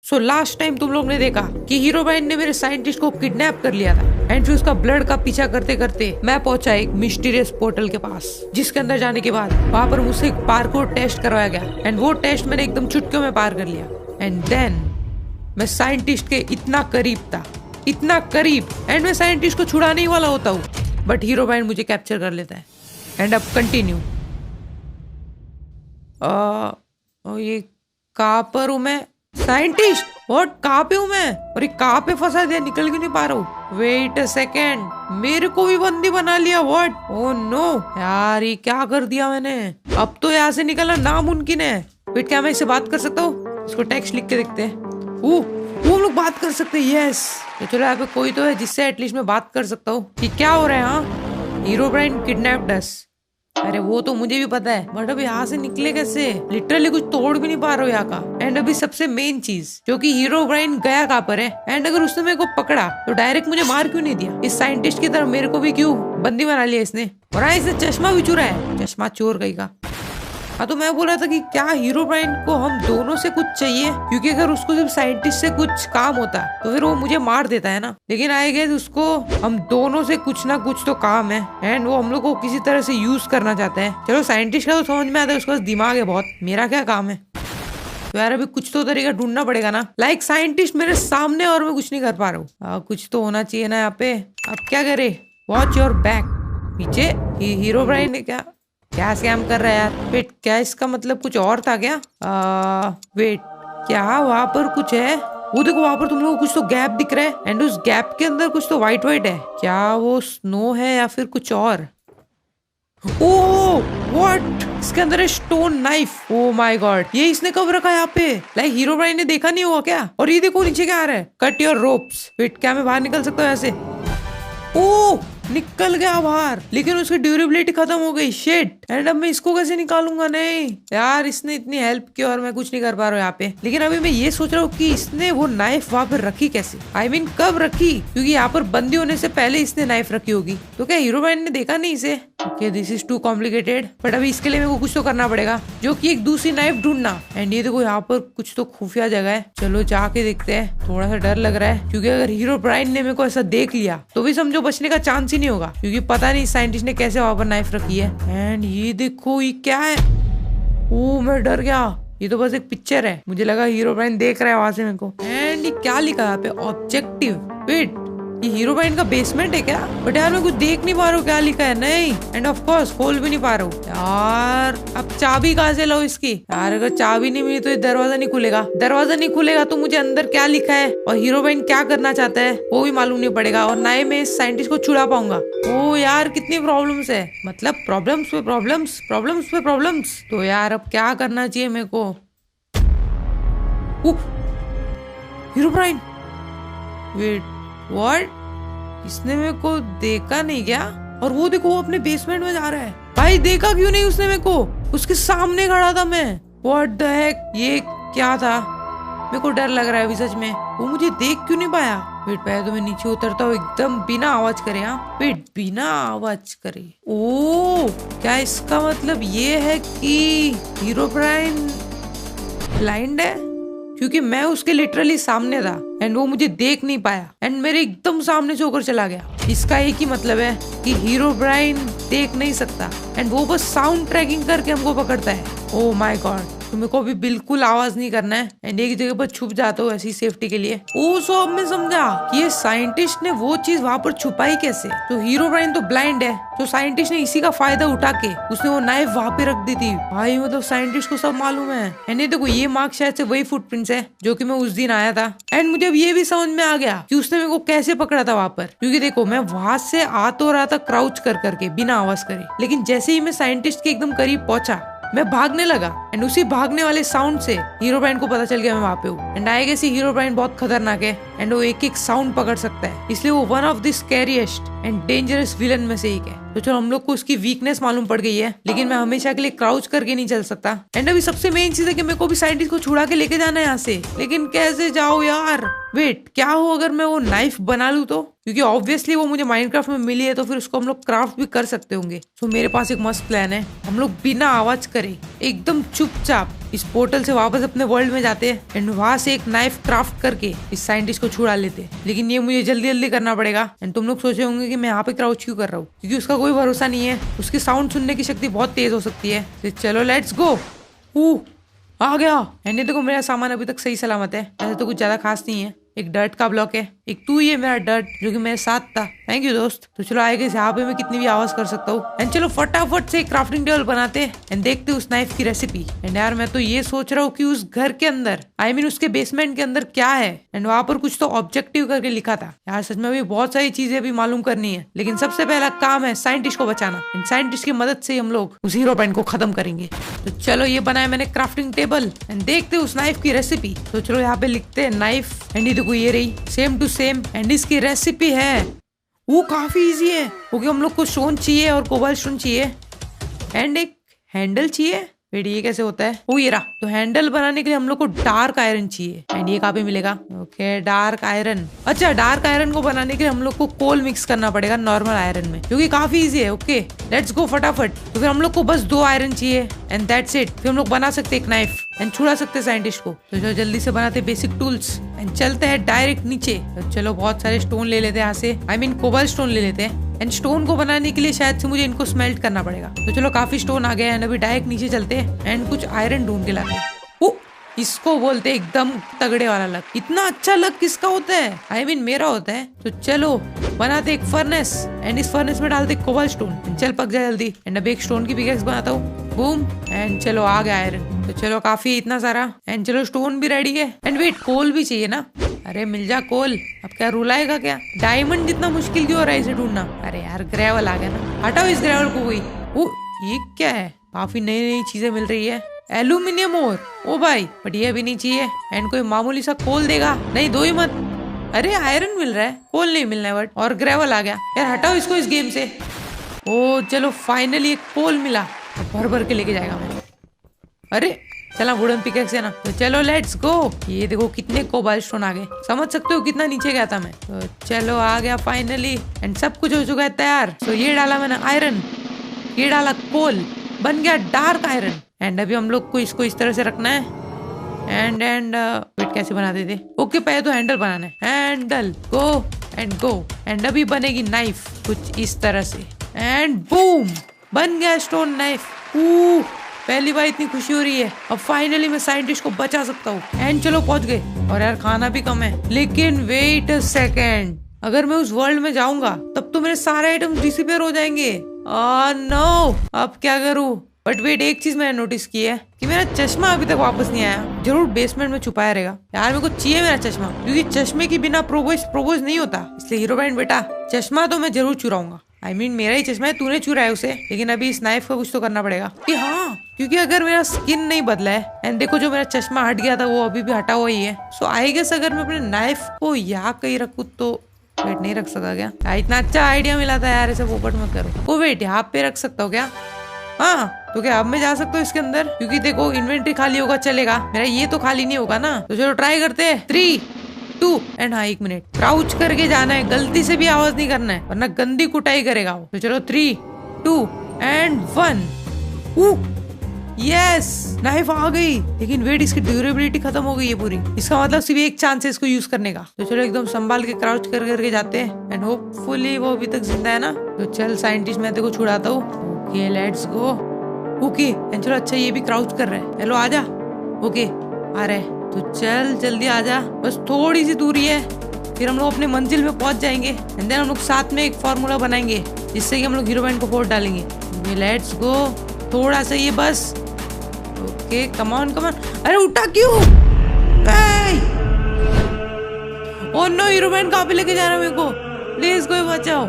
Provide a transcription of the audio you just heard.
So last time तुम लोग ने देखा कि हीरोबाइन ने मेरे साइंटिस्ट को किडनैप कर लिया था एंड फिर उसका ब्लड का पीछा करते करते मैं पहुंचा एक मिस्टीरियस पोर्टल के पास, जिसके अंदर जाने के बाद वहां पर मुझसे एक पार्कोर टेस्ट करवाया गया एंड वो टेस्ट मैंने एकदम चुटकियों में पार कर लिया एंड देन मैं साइंटिस्ट के इतना करीब था, इतना करीब, एंड मैं साइंटिस्ट को छुड़ाने ही वाला होता हूँ बट हीरोबाइन मुझे कैप्चर कर लेता है। एंड अब कंटिन्यू। ये कहाँ पर हूँ मैं? साइंटिस्ट व्हाट, कहाँ पे हूँ मैं? और ये कहाँ पे फंसा दिया, निकल क्यों नहीं पा रहा हूँ? वेट अ सेकेंड, मेरे को भी बंदी बना लिया। व्हाट, ओह नो यार, ये क्या कर दिया मैंने? अब तो यहाँ से निकलना नामुमकिन है। वेट, क्या मैं इससे बात कर सकता हूँ? इसको टेक्स्ट लिख के देखते हैं। वो हम लोग बात कर सकते हैं। यस, तो चलो यहाँ पे कोई तो है जिससे एटलीस्ट मैं बात कर सकता हूँ कि क्या हो रहा है। हाँ, हीरोब्राइन किडनैप्ड अस। अरे वो तो मुझे भी पता है बट अब यहाँ से निकले कैसे? लिटरली कुछ तोड़ भी नहीं पा रहा हूँ यहाँ का। एंड अभी सबसे मेन चीज जो कि हीरोब्राइन गया कहाँ पर है एंड अगर उसने मेरे को पकड़ा तो डायरेक्ट मुझे मार क्यों नहीं दिया? इस साइंटिस्ट की तरह मेरे को भी क्यों बंदी बना लिया इसने? और हाँ, इसने चश्मा भी चुरा है, चश्मा चोर गई का। हाँ, तो मैं बोल रहा था कि क्या हीरोब्राइन को हम दोनों से कुछ चाहिए, क्योंकि अगर उसको सिर्फ साइंटिस्ट से कुछ काम होता तो फिर वो मुझे मार देता है ना। लेकिन आई गेस उसको हम दोनों से कुछ ना कुछ तो काम है एंड वो हम लोग को किसी तरह से यूज करना चाहता है। चलो, साइंटिस्ट का तो समझ में आता है, उसके पास दिमाग है बहुत, मेरा क्या काम है? तो यार अभी कुछ तो तरीका ढूंढना पड़ेगा ना। लाइक साइंटिस्ट मेरे सामने और मैं कुछ नहीं कर पा रहा हूँ। कुछ तो होना चाहिए ना यहाँ पे। अब क्या करे? Watch your back. पीछे हीरोब्राइन ने क्या स्कैम कर रहा है यार? वेट, क्या इसका मतलब कुछ और था क्या? वेट, क्या वहां पर कुछ है? वो देखो, वहां पर तुम लोगों को कुछ तो गैप दिख रहा है एंड उस गैप के अंदर कुछ तो व्हाइट व्हाइट है। क्या वो स्नो है या फिर कुछ और? ओह व्हाट, इसके अंदर है stone knife. Oh my God, ये इसने कब रखा यहाँ पे? लाइक हीरोब्राइन ने देखा नहीं हुआ क्या? और ये देखो नीचे क्या आ रहा है, कट योर रोप्स। वेट, क्या मैं बाहर निकल सकता हूँ ऐसे? ओह, निकल गया बाहर, लेकिन उसकी ड्यूरेबिलिटी खत्म हो गई। शिट, एंड अब मैं इसको कैसे निकालूंगा? नहीं यार, इसने इतनी हेल्प की और मैं कुछ नहीं कर पा रहा हूँ यहाँ पे। लेकिन अभी मैं ये सोच रहा हूँ कि इसने वो नाइफ वहां पर रखी कैसे? आई मीन कब रखी? क्योंकि यहाँ पर बंदी होने से पहले इसने नाइफ रखी होगी। तो क्या हीरोबाइन ने देखा नहीं इसे? Okay, this is too complicated, but अभी इसके लिए मेरे को कुछ तो करना पड़ेगा, जो कि एक दूसरी नाइफ ढूंढना। एंड ये देखो, यहाँ पर कुछ तो खुफिया जगह है। चलो जाके देखते हैं। थोड़ा सा डर लग रहा है क्योंकि अगर हीरोब्राइन ने मेरे को ऐसा देख लिया तो भी समझो बचने का चांस ही नहीं होगा, क्योंकि पता नहीं साइंटिस्ट ने कैसे वहां पर नाइफ रखी है। एंड ये देखो, ये क्या है? ओह, मैं डर गया। ये तो बस एक पिक्चर है, मुझे लगा हीरोब्राइन देख रहा है वहां से मेरे को। एंड ये क्या लिखा है यहाँ पे? ऑब्जेक्टिव। वेट, ये हीरोबाइन का बेसमेंट है क्या? बट यार मैं कुछ देख नहीं पा रहा हूँ क्या लिखा है। नहीं, एंड ऑफ कोर्स खोल भी नहीं पा रहा हूँ यार। अब चाबी कहाँ से लो इसकी? यार अगर चाबी नहीं मिली तो ये दरवाजा नहीं खुलेगा। दरवाजा नहीं खुलेगा तो मुझे अंदर क्या लिखा है और हीरोबाइन क्या करना चाहता है वो भी मालूम नहीं पड़ेगा, और ना ही मैं इस साइंटिस्ट को छुड़ा पाऊंगा। ओ यार, कितनी प्रॉब्लम्स है, मतलब प्रॉब्लम्स पे प्रॉब्लम्स, प्रॉब्लम्स पे प्रॉब्लम्स। तो यार अब क्या करना चाहिए मेरे को? Herobrine, wait, what? इसने मेरे को देखा नहीं क्या? और वो देखो, वो अपने बेसमेंट में जा रहा है। भाई देखा क्यों नहीं उसने मेरे को? उसके सामने खड़ा था मैं। व्हाट द हेक, ये क्या था? मेरे को डर लग रहा है अभी सच में। वो मुझे देख क्यों नहीं पाया? वेट, पहले तो मैं नीचे उतरता हूँ एकदम बिना आवाज करे। हाँ वेट, बिना आवाज करे। ओ, क्या इसका मतलब ये है कि हीरोब्राइन ब्लाइंड है? क्योंकि मैं उसके लिटरली सामने था एंड वो मुझे देख नहीं पाया एंड मेरे एकदम सामने से होकर चला गया। इसका एक ही मतलब है कि हीरोब्राइन देख नहीं सकता एंड वो बस साउंड ट्रैकिंग करके हमको पकड़ता है। ओह माय गॉड, तो मेरे को भी बिल्कुल आवाज नहीं करना है एंड एक जगह पर छुप जाता हूँ ऐसी सेफ्टी के लिए। ओ, सो अब मैं समझा कि ये साइंटिस्ट ने वो चीज वहां पर छुपाई कैसे। तो हीरोब्राइन तो ब्लाइंड है, तो साइंटिस्ट ने इसी का फायदा उठा के उसने वो नाइफ वहां पे रख दी थी। भाई मतलब साइंटिस्ट को सब मालूम है। एंड ये देखो, ये मार्क शायद से वही फुटप्रिंट्स है जो कि मैं उस दिन आया था। एंड मुझे अब ये भी समझ में आ गया कि उसने मेरे को कैसे पकड़ा था वहां पर, क्योंकि देखो मैं वहां से आ तो रहा था क्राउच कर करके बिना आवाज करे, लेकिन जैसे ही मैं साइंटिस्ट के एकदम करीब पहुंचा मैं भागने लगा एंड उसी भागने वाले साउंड से हीरोब्राइन को पता चल गया मैं वहां पे हूँ। एंड आई गेस हीरोब्राइन बहुत खतरनाक है एंड वो एक एक साउंड पकड़ सकता है, इसलिए वो one of the scariest and dangerous villain में से एक है। तो चलो, हम लोग को उसकी वीकनेस मालूम पड़ गई है, लेकिन मैं हमेशा के लिए क्राउच करके नहीं चल सकता। एंड अभी सबसे मेन चीज है कि मेरे को भी साइंटिस्ट को छुड़ा के लेके जाना है यहाँ से, लेकिन कैसे जाओ यार? वेट, क्या हो अगर मैं वो नाइफ बना लूं तो? क्योंकि ऑब्वियसली वो मुझे माइनक्राफ्ट में मिली है तो फिर उसको हम लोग क्राफ्ट भी कर सकते होंगे। तो मेरे पास एक मस्त प्लान है। हम लोग बिना आवाज करे एकदम चुपचाप इस पोर्टल से वापस अपने वर्ल्ड में जाते हैं एंड वहां से एक नाइफ क्राफ्ट करके इस साइंटिस्ट को छुड़ा लेते हैं। लेकिन ये मुझे जल्दी जल्दी करना पड़ेगा। एंड तुम लोग सोचे होंगे कि मैं यहाँ पे क्राउच क्यों कर रहा हूँ, क्योंकि उसका कोई भरोसा नहीं है। उसकी साउंड सुनने की शक्ति बहुत तेज हो सकती है। तो चलो लेट्स गो। आ गया। एंड देखो मेरा सामान अभी तक सही सलामत है। ऐसा तो कुछ ज्यादा खास नहीं है। एक डर्ट का ब्लॉक है, एक तू ही है मेरा डर्ट जो कि मेरे साथ था। थैंक यू दोस्त। तो चलो आएगा यहाँ पे मैं कितनी भी आवाज कर सकता हूँ। एंड चलो फटाफट से क्राफ्टिंग टेबल बनाते हैं एंड देखते उस नाइफ की रेसिपी। एंड यार मैं तो ये सोच रहा हूँ कि उस घर के अंदर उसके बेसमेंट के अंदर क्या है। एंड वहां पर कुछ तो ऑब्जेक्टिव करके लिखा था। यार सच में अभी बहुत सारी चीजें अभी मालूम करनी है, लेकिन सबसे पहला काम है साइंटिस्ट को बचाना। एंड साइंटिस्ट की मदद से हम लोग उस हीरो पैंट को खत्म करेंगे। तो चलो ये बनाया मैंने क्राफ्टिंग टेबल एंड देखते उस नाइफ की रेसिपी। तो चलो यहाँ पे लिखते हैं नाइफ। एंड ये देखो ये रही सेम टू सेम। एंड इसकी रेसिपी है वो काफी इजी है, क्योंकि हम लोग को स्टोन चाहिए और कोबाल्ट स्टोन चाहिए एंड एक हैंडल चाहिए। वेट ये कैसे होता है? वो ये रहा। तो हैंडल बनाने के लिए हम लोग को डार्क आयरन चाहिए एंड ये कहाँ पे मिलेगा? Okay dark iron. अच्छा डार्क आयरन को बनाने के लिए हम लोग को कोल मिक्स करना पड़ेगा नॉर्मल आयरन में, क्योंकि काफी इजी है। ओके लेट्स गो फटाफट। तो फिर हम लोग को बस 2 आयरन चाहिए एंड दैट्स इट। फिर हम लोग बना सकते एक नाइफ एंड छुड़ा सकते साइंटिस्ट को। तो चलो जल्दी से बनाते बेसिक टूल्स एंड चलते हैं डायरेक्ट नीचे। तो चलो बहुत सारे स्टोन ले लेते हैं यहाँ से, आई मीन कोबाल्ट स्टोन ले लेते हैं। एंड स्टोन को बनाने के लिए शायद से मुझे इनको स्मेल्ट करना पड़ेगा। तो चलो काफी स्टोन आ गए एंड अभी डायरेक्ट नीचे चलते हैं एंड कुछ आयरन ढूंढ के लाते हैं। इसको बोलते हैं एकदम तगड़े वाला लक। इतना अच्छा लक किसका होता है? आई मीन मेरा होता है। तो चलो बनाते एक फर्नेस एंड इस फर्नेस में डालते कोबाल्ट स्टोन। चल पक जाए जल्दी। एंड अब एक स्टोन की पिकेक्स बनाता हूँ। बूम एंड चलो आ गया आयरन। तो चलो काफी इतना सारा एंड चलो स्टोन भी रेडी है। एंड वेट कोल भी चाहिए ना? अरे मिल जा कोल। अब क्या रूल आएगा क्या? डायमंड जितना मुश्किल क्यों हो रहा है इसे ढूंढना? अरे यार ग्रेवल आ गया ना, हटाओ इस ग्रेवल को कोई। ओ ये क्या है? काफी नई नई चीजें मिल रही है। एल्यूमिनियम और ओ भाई बट ये भी नहीं चाहिए। एंड कोई मामूली सा कोल देगा? नहीं दो ही मत। अरे आयरन मिल रहा है, कोल नहीं मिलना है बट। और ग्रेवल आ गया। यार हटाओ इसको इस गेम से। ओ चलो फाइनली एक कोल मिला, भर भर के लेके जाएगा मैं। अरे चला वुडन पिकेक्स है ना। तो चलो लेट्स गो। ये देखो कितने कोबाल्ट स्टोन आ गए, समझ सकते हो कितना नीचे गया था मैं। तो चलो आ गया फाइनली एंड सब कुछ हो चुका है तैयार। तो ये डाला मैंने आयरन, ये डाला कोल, बन गया डार्क आयरन। एंड अभी हम लोग को इसको इस तरह से रखना है एंड वेट कैसे बनाते थे? ओके पहले तो हैंडल बनाना है। हैंडल गो एंड अभी बनेगी नाइफ कुछ इस तरह से एंड बूम बन गया स्टोन नाइफ। पहली बार इतनी खुशी हो रही है। अब फाइनली मैं साइंटिस्ट को बचा सकता हूँ। एंड चलो पहुंच गए। और यार खाना भी कम है, लेकिन वेट अ सेकेंड, अगर मैं उस वर्ल्ड में जाऊंगा तब तो मेरे सारे आइटम डिसअपीयर हो जाएंगे। नो अब क्या करूँ? बट वेट एक चीज मैंने नोटिस की है कि मेरा चश्मा अभी तक वापस नहीं आया। जरूर बेसमेंट में छुपाया रहेगा। यार मेरे को चाहिए मेरा चश्मा, क्योंकि चश्मे के बिना प्रोपोज नहीं होता। इसलिए हीरो बैंड बेटा चश्मा तो मैं जरूर चुराऊंगा। आई मीन मेरा ही चश्मा है, तूने चुराया उसे। लेकिन अभी इस नाइफ का कुछ तो करना पड़ेगा कि हाँ, क्योंकि अगर मेरा स्किन नहीं बदला है एंड देखो जो मेरा चश्मा हट गया था वो अभी भी हटा हुआ ही है। सो आई गेस अगर मैं अपने नाइफ को यहाँ कहीं रखूँ तो वेट नहीं रख सका क्या? इतना अच्छा आइडिया मिला था यार, ऐसे पोपट मत करो। ओ वेट यहाँ पे रख सकता हूँ क्या? हाँ तो क्या अब मैं जा सकता हूँ इसके अंदर? क्योंकि देखो इन्वेंट्री खाली होगा चलेगा, मेरा ये तो खाली नहीं होगा ना। तो चलो ट्राई करते हैं। 3, 2 एंड हाँ 1 मिनट क्राउच करके जाना है, गलती से भी आवाज नहीं करना है वरना गंदी कुटाई करेगा वो। तो चलो 3, 2 एंड 1। यस नाइफ आ गई, लेकिन वेट इसकी ड्यूरेबिलिटी खत्म हो गई है पूरी। इसका मतलब सिर्फ एक चांस है इसको यूज करने का। तो चलो एकदम संभाल के क्राउच कर करके जाते हैं एंड होपफुली वो अभी तक जिंदा है ना। तो चल साइंटिस्ट मैं तेको छुड़ाता हूँ। Okay let's go. Okay and चलो अच्छा ये भी क्राउच कर रहा है। हेलो आजा। ओके आ रहा है तो चल जल्दी आजा, बस थोड़ी सी दूरी है फिर हम लोग अपने मंजिल में पहुंच जाएंगे। एंड देन हम लोग साथ में एक फॉर्मूला बनाएंगे जिससे कि हम लोग हीरो बैंड को फोड़ डालेंगे। Let's go. थोड़ा सा ये बस। Okay come on. अरे उठा क्यों? ओ नो हीरो बैंड कहाँ पे लेके जा रहा है मेरे को? प्लीज कोई बचाओ।